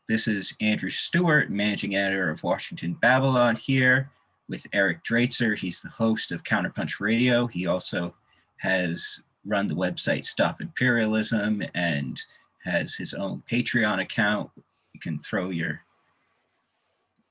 This is Andrew Stewart, managing editor of Washington Babylon, here with Eric Draitser. He's the host of Counterpunch Radio. He also has run the website Stop Imperialism and has his own Patreon account. You can throw your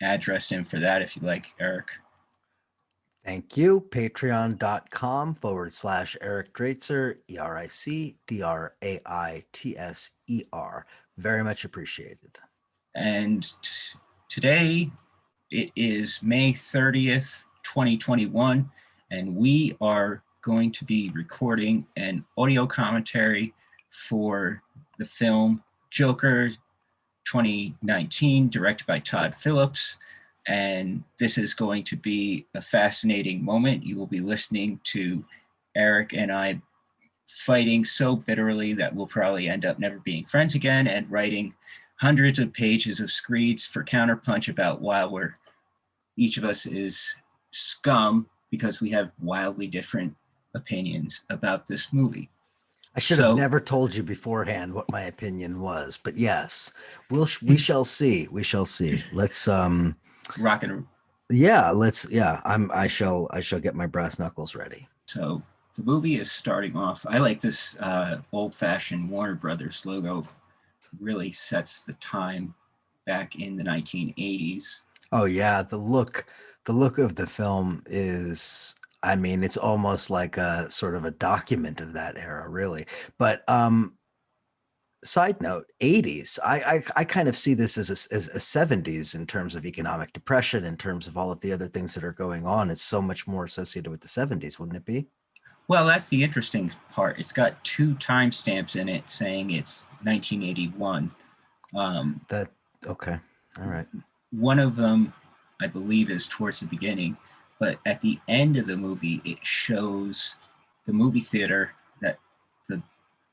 address in for that if you like, Eric. Thank you. Patreon.com/Eric Draitser, ERICDRAITSER. Very much appreciated. And today it is May 30th, 2021, and we are going to be recording an audio commentary for the film Joker 2019, directed by Todd Phillips. And this is going to be a fascinating moment. You will be listening to Eric and I fighting so bitterly that we'll probably end up never being friends again, and writing hundreds of pages of screeds for Counterpunch about why each of us is scum because we have wildly different opinions about this movie. I should have never told you beforehand what my opinion was, but yes, we shall see. We shall see. Let's rock and I shall get my brass knuckles ready. So the movie is starting off. I like this old-fashioned Warner Brothers logo. Really sets the time back in the 1980s. Oh yeah, the look of the film is, I mean, it's almost like a sort of a document of that era, really. But side note, 80s, I kind of see this as a 70s in terms of economic depression, in terms of all of the other things that are going on. It's so much more associated with the 70s, wouldn't it be? Well, that's the interesting part. It's got two timestamps in it saying it's 1981. Okay. All right. One of them, I believe, is towards the beginning, but at the end of the movie, it shows the movie theater that the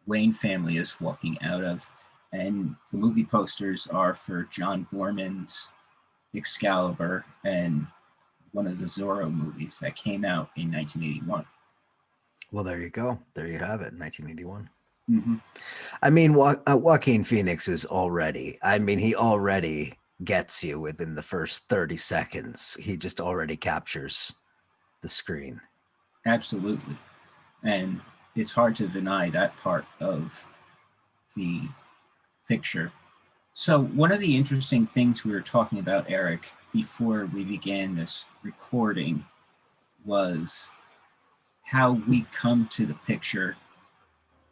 Wayne family is walking out of, and the movie posters are for John Borman's Excalibur and one of the Zorro movies that came out in 1981. Well, there you go. There you have it, 1981. Mm-hmm. I mean, Joaquin Phoenix he already gets you within the first 30 seconds. He just already captures the screen. Absolutely. And it's hard to deny that part of the picture. So one of the interesting things we were talking about, Eric, before we began this recording was how we come to the picture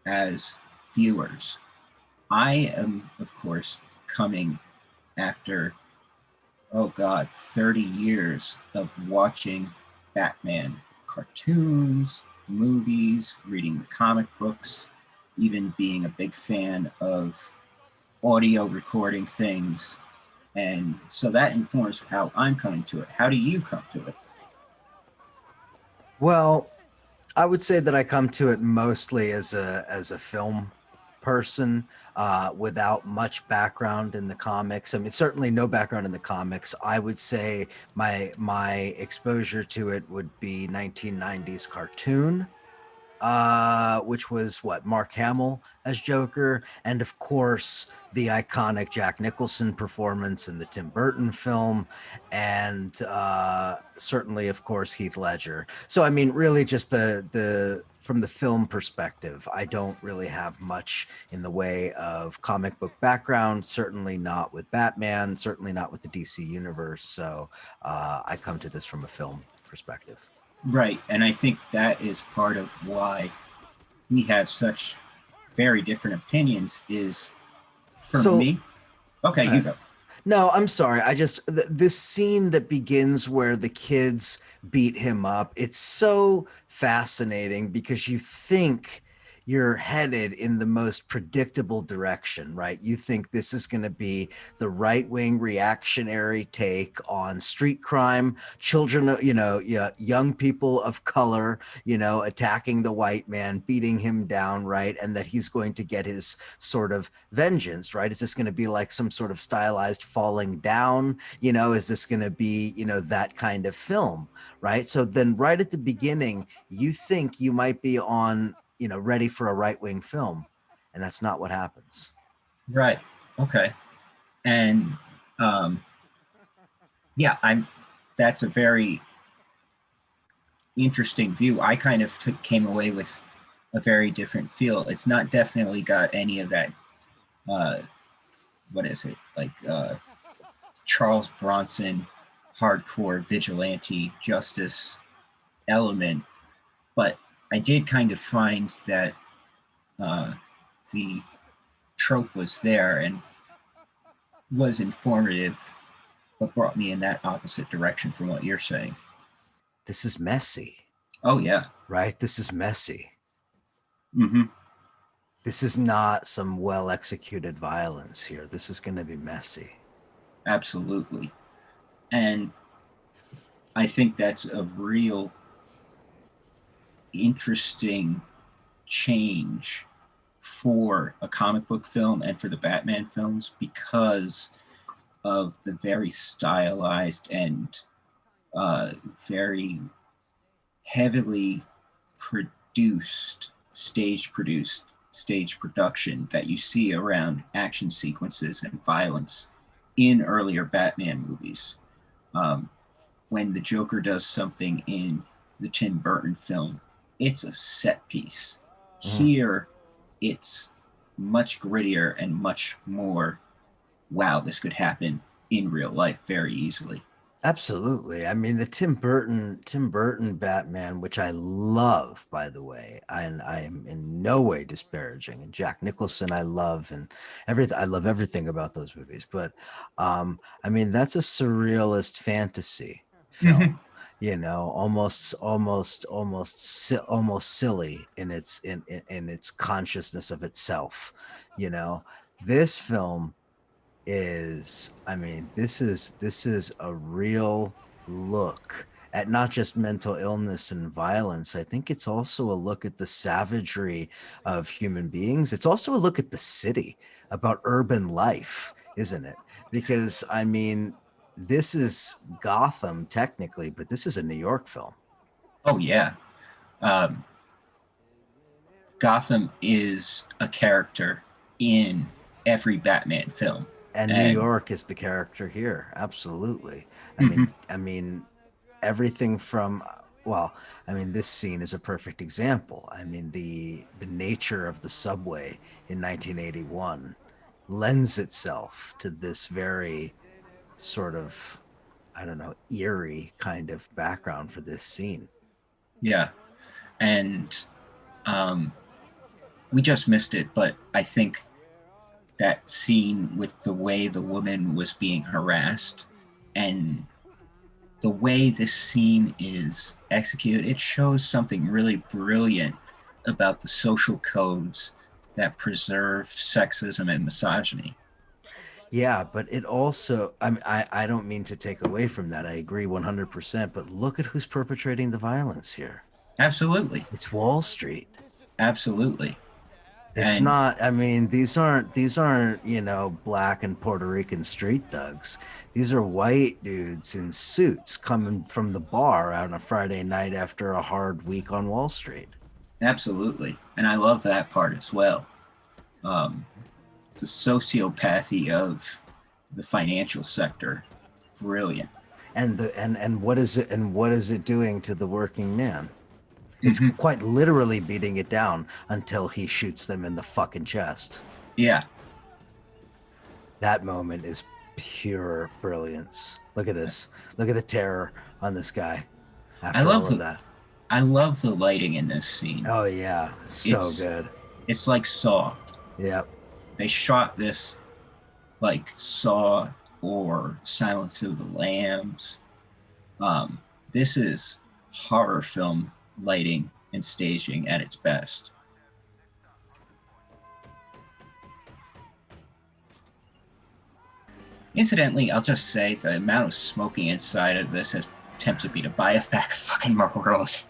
as viewers. I am, of course, coming after, 30 years of watching Batman cartoons, movies, reading the comic books, even being a big fan of audio recording things. And so that informs how I'm coming to it. How do you come to it? Well, I would say that I come to it mostly as a film person, without much background in the comics. I mean, certainly no background in the comics. I would say my exposure to it would be 1990s cartoon, which was Mark Hamill as Joker, and of course the iconic Jack Nicholson performance in the Tim Burton film, and certainly, of course, Heath Ledger. So I mean, really just the from the film perspective, I don't really have much in the way of comic book background, certainly not with Batman, certainly not with the DC universe. So I come to this from a film perspective. Right, and I think that is part of why we have such very different opinions is, for me... Okay, you go. No, I'm sorry. I just, this scene that begins where the kids beat him up, it's so fascinating because you think you're headed in the most predictable direction, right? You think this is going to be the right-wing reactionary take on street crime, children, young people of color, attacking the white man, beating him down, right? And that he's going to get his sort of vengeance, right? Is this going to be like some sort of stylized falling down? Is this going to be, that kind of film, right? So then right at the beginning, you think you might be on, ready for a right-wing film, and that's not what happens. Right. Okay. And yeah, that's a very interesting view. I kind of came away with a very different feel. It's not definitely got any of that, what is it, like Charles Bronson hardcore vigilante justice element, but I did kind of find that the trope was there and was informative, but brought me in that opposite direction from what you're saying. This is messy. Oh, yeah. Right? This is messy. Mm-hmm. This is not some well-executed violence here. This is going to be messy. Absolutely. And I think that's a real interesting change for a comic book film and for the Batman films because of the very stylized and very heavily produced stage production that you see around action sequences and violence in earlier Batman movies. When the Joker does something in the Tim Burton film, it's a set piece. Here, it's much grittier and much more, wow, this could happen in real life very easily. Absolutely. I mean, the Tim Burton Batman, which I love, by the way, and I am in no way disparaging. And Jack Nicholson, I love, and everything. I love everything about those movies. But, I mean, that's a surrealist fantasy film. You know, almost silly in its consciousness of itself. You know, this film is, I mean, this is a real look at not just mental illness and violence. I think it's also a look at the savagery of human beings. It's also a look at the city, about urban life, isn't it? Because I mean, this is Gotham technically, but this is a New York film. Oh, yeah. Gotham is a character in every Batman film. And New York is the character here. Absolutely. I mean, everything from, well, I mean, this scene is a perfect example. I mean, the nature of the subway in 1981 lends itself to this very sort of, I don't know, eerie kind of background for this scene. Yeah. And we just missed it, but I think that scene with the way the woman was being harassed and the way this scene is executed, it shows something really brilliant about the social codes that preserve sexism and misogyny. Yeah, but it also, I mean, I don't mean to take away from that. I agree 100%, but look at who's perpetrating the violence here. Absolutely. It's Wall Street. Absolutely. It's not, I mean, these aren't, you know, black and Puerto Rican street thugs. These are white dudes in suits coming from the bar on a Friday night after a hard week on Wall Street. Absolutely. And I love that part as well. The sociopathy of the financial sector, brilliant. And what is it doing to the working man? It's quite literally beating it down until he shoots them in the fucking chest. Yeah. That moment is pure brilliance. Look at this. Look at the terror on this guy after all of that. I love the lighting in this scene. Oh, yeah. It's good. It's like Saw. Yep. They shot this like Saw or Silence of the Lambs. This is horror film lighting and staging at its best. Incidentally, I'll just say the amount of smoking inside of this has tempted me to buy a pack of fucking Marlboros.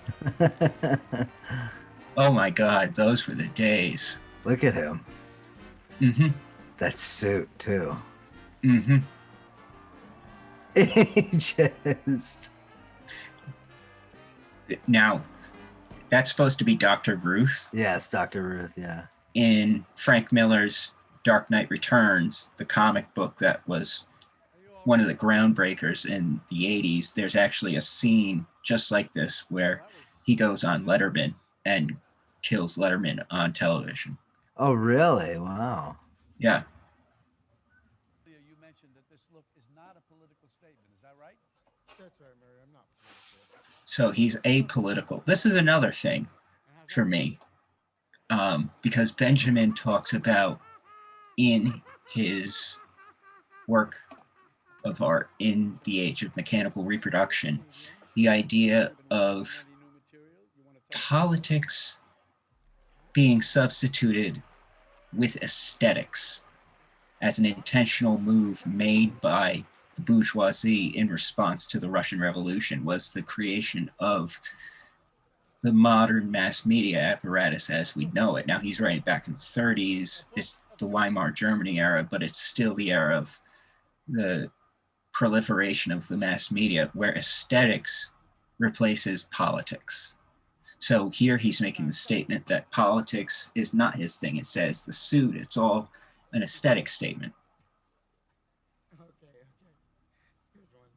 Oh my God, those were the days. Look at him. Mm-hmm. That suit, too. Mm-hmm. Just... Now, that's supposed to be Dr. Ruth. Yes, Dr. Ruth, yeah. In Frank Miller's Dark Knight Returns, the comic book that was one of the groundbreakers in the 80s, there's actually a scene just like this where he goes on Letterman and kills Letterman on television. Oh, really? Wow. Yeah. You mentioned that this look is not a political statement. Is that right? That's right, Mary. I'm not political. So he's apolitical. This is another thing for me, because Benjamin talks about in his work of art in the age of mechanical reproduction, the idea of politics being substituted with aesthetics as an intentional move made by the bourgeoisie in response to the Russian Revolution was the creation of the modern mass media apparatus as we know it. Now he's writing back in the 30s, it's the Weimar Germany era, but it's still the era of the proliferation of the mass media where aesthetics replaces politics. So here he's making the statement that politics is not his thing. It says the suit, it's all an aesthetic statement. Okay. Here's one.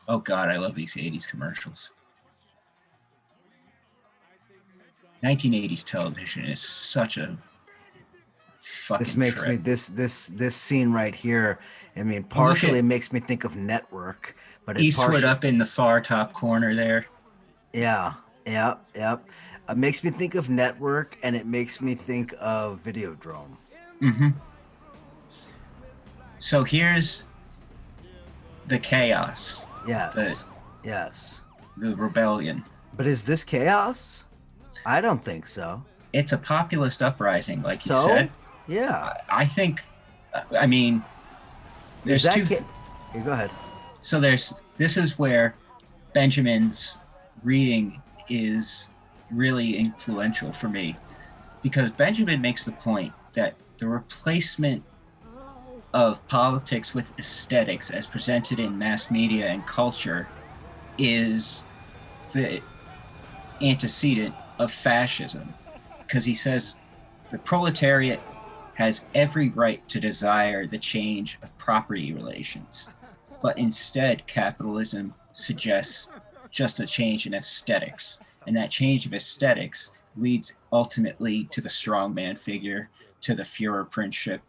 Oh God, I love these 80s commercials. 1980s television is such a fucking This makes trip. me this scene right here. I mean, partially it makes me think of Network, but Eastwood up in the far top corner there. Yeah. It makes me think of Network, and it makes me think of Videodrome. Mm-hmm. So here's the chaos. Yes. The rebellion. But is this chaos? I don't think so. It's a populist uprising, like you So? said. Yeah. I think, I mean, there's Is that two. Yeah, go ahead. So this is where Benjamin's reading is really influential for me, because Benjamin makes the point that the replacement of politics with aesthetics as presented in mass media and culture is the antecedent of fascism, because he says the proletariat has every right to desire the change of property relations, but instead capitalism suggests just a change in aesthetics, and that change of aesthetics leads ultimately to the strongman figure, to the Führerprinzip,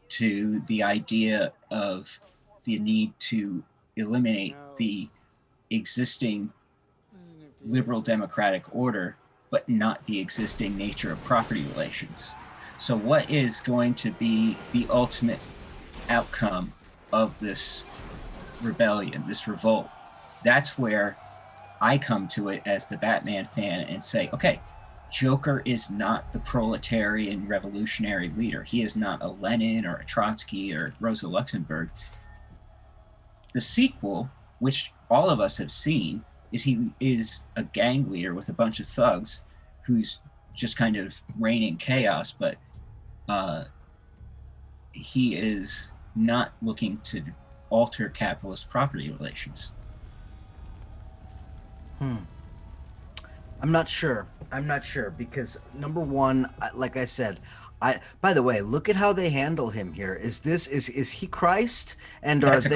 to the idea of the need to eliminate the existing liberal democratic order, but not the existing nature of property relations. So what is going to be the ultimate outcome of this rebellion, this revolt? That's where I come to it as the Batman fan and say, okay, Joker is not the proletarian revolutionary leader. He is not a Lenin or a Trotsky or Rosa Luxemburg. The sequel, which all of us have seen, is he is a gang leader with a bunch of thugs who's just kind of reigning chaos, but he is not looking to alter capitalist property relations. I'm not sure because number one, like I said, by the way, look at how they handle him here. Is he Christ? And That's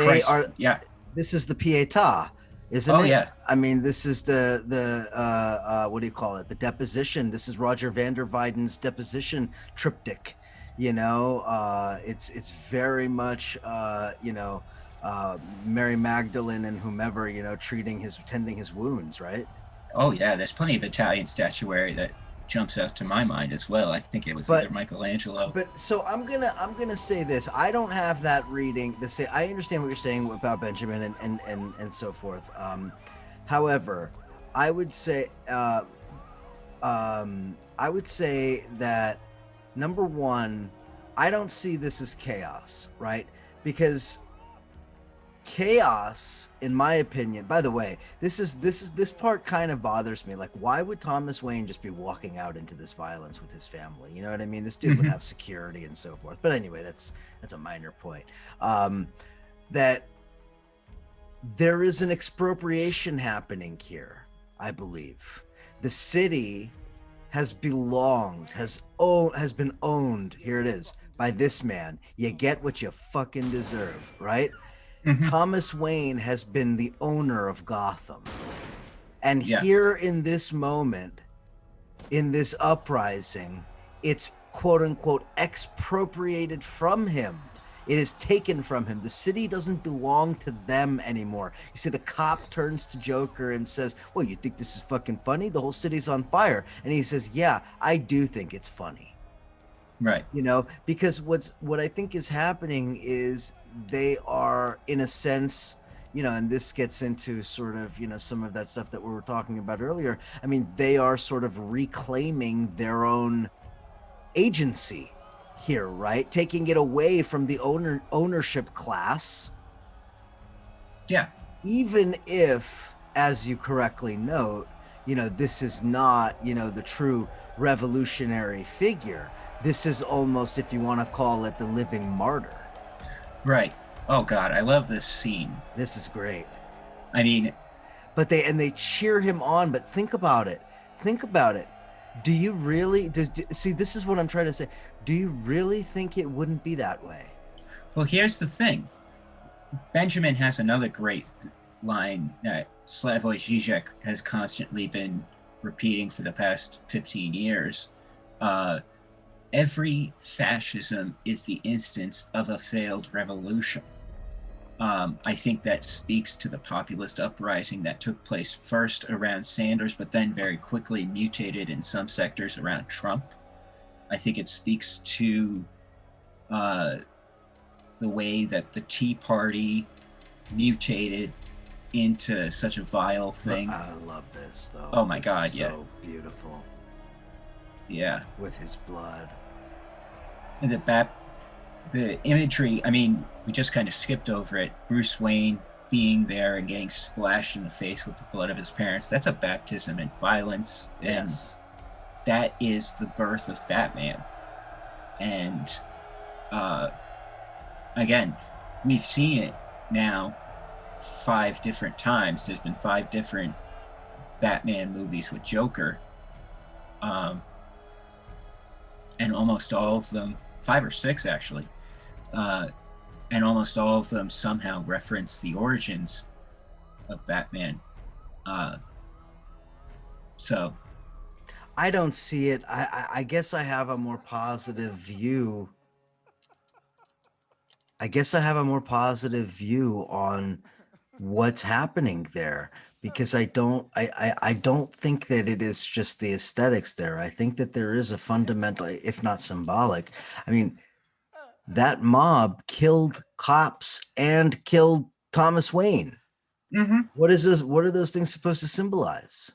yeah. This is the Pietà, isn't it? Oh yeah. I mean, this is the what do you call it? The deposition. This is Roger van der Weiden's deposition triptych. You know, it's very much Mary Magdalene and whomever, tending his wounds, right? Oh yeah, there's plenty of Italian statuary that jumps out to my mind as well. I think it was either Michelangelo. But so I'm gonna say this. I don't have that reading. I understand what you're saying about Benjamin and so forth. However, I would say that number one, I don't see this as chaos, right? Because chaos, in my opinion, by the way, this part kind of bothers me. Like, why would Thomas Wayne just be walking out into this violence with his family? You know what I mean? This dude would have security and so forth. But anyway, that's a minor point. That there is an expropriation happening here, I believe. The city has been owned, here it is, by this man. You get what you fucking deserve, right? Mhm. Thomas Wayne has been the owner of Gotham. And Yeah. here in this moment, in this uprising, it's quote unquote expropriated from him. It is taken from him. The city doesn't belong to them anymore. You see, the cop turns to Joker and says, well, you think this is fucking funny? The whole city's on fire. And he says, yeah, I do think it's funny. Right. You know, because what I think is happening is they are, in a sense, you know, and this gets into sort of, you know, some of that stuff that we were talking about earlier. I mean, they are sort of reclaiming their own agency here, right? Taking it away from the ownership class. Yeah. Even if, as you correctly note, you know, this is not, you know, the true revolutionary figure. This is almost, if you want to call it, the living martyr. Right. Oh God, I love this scene. This is great. I mean, But they cheer him on. But think about it. Think about it. Do you really see? This is what I'm trying to say. Do you really think it wouldn't be that way? well, here's the thing. Benjamin has another great line that Slavoj Žižek has constantly been repeating for the past 15 years. Every fascism is the instance of a failed revolution. I think that speaks to the populist uprising that took place first around Sanders, but then very quickly mutated in some sectors around Trump. I think it speaks to the way that the Tea Party mutated into such a vile thing. I love this, though. Oh my This God, is yeah. so beautiful. Yeah. With his blood. And the imagery, I mean, we just kind of skipped over it. Bruce Wayne being there and getting splashed in the face with the blood of his parents. That's a baptism in violence. Yes. And that is the birth of Batman. And again, we've seen it now 5 different times. There's been 5 different Batman movies with Joker. And almost all of them, 5 or 6 actually, and almost all of them somehow reference the origins of Batman. So I don't see it. I guess I have a more positive view. I guess I have a more positive view on what's happening there, because I don't think that it is just the aesthetics there. I think that there is a fundamental, if not symbolic. I mean, that mob killed cops and killed Thomas Wayne. mm-hmm. What is this? What are those things supposed to symbolize?